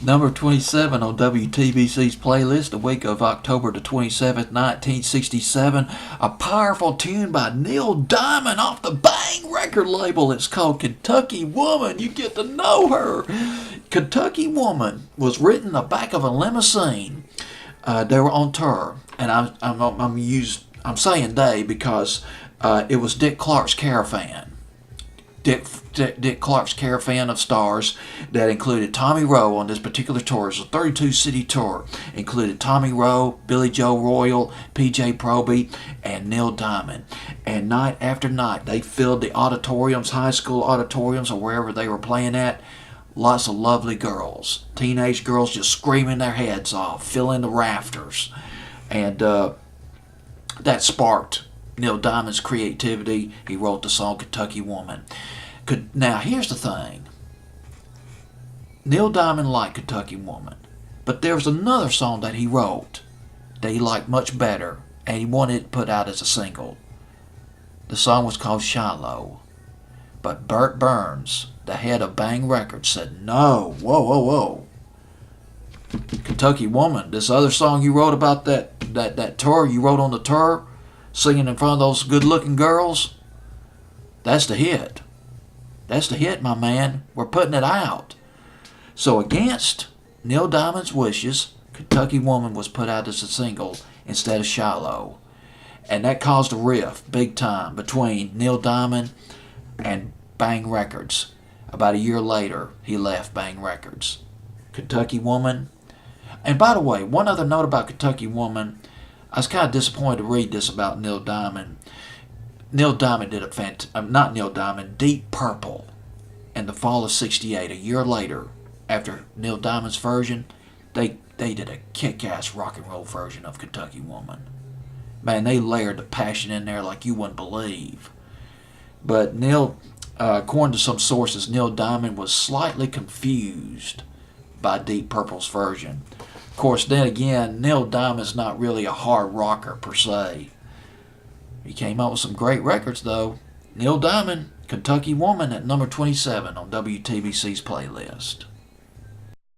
Number 27 on WTBC's playlist, the week of October the 27th, 1967. A powerful tune by Neil Diamond off the Bang record label. It's called Kentucky Woman. You get to know her. Kentucky Woman was written in the back of a limousine. They were on tour, and I'm saying they because it was Dick Clark's Caravan. Dick Clark's Caravan of Stars that included Tommy Rowe on this particular tour. It was a 32-city tour. Included Tommy Rowe, Billy Joe Royal, P.J. Proby, and Neil Diamond. And night after night, they filled the auditoriums, high school auditoriums, or wherever they were playing at. Lots of lovely girls. Teenage girls just screaming their heads off, filling the rafters. And that sparked Neil Diamond's creativity. He wrote the song Kentucky Woman. Now, here's the thing. Neil Diamond liked Kentucky Woman, but there was another song that he wrote that he liked much better, and he wanted it put out as a single. The song was called Shiloh. But Bert Burns, the head of Bang Records, said, no, whoa. Kentucky Woman, this other song you wrote about that tour you wrote on the tour, singing in front of those good-looking girls, that's the hit. That's the hit, my man. We're putting it out. So against Neil Diamond's wishes, Kentucky Woman was put out as a single instead of Shiloh. And that caused a rift, big time, between Neil Diamond and Bang Records. About a year later, he left Bang Records. Kentucky Woman. And by the way, one other note about Kentucky Woman. I was kind of disappointed to read this about Neil Diamond. Neil Diamond did Deep Purple in the fall of '68. A year later, after Neil Diamond's version, they did a kick-ass rock and roll version of Kentucky Woman. Man, they layered the passion in there like you wouldn't believe. But according to some sources, Neil Diamond was slightly confused by Deep Purple's version. Of course, then again, Neil Diamond's not really a hard rocker per se. He came out with some great records, though. Neil Diamond, Kentucky Woman at number 27 on WTBC's playlist.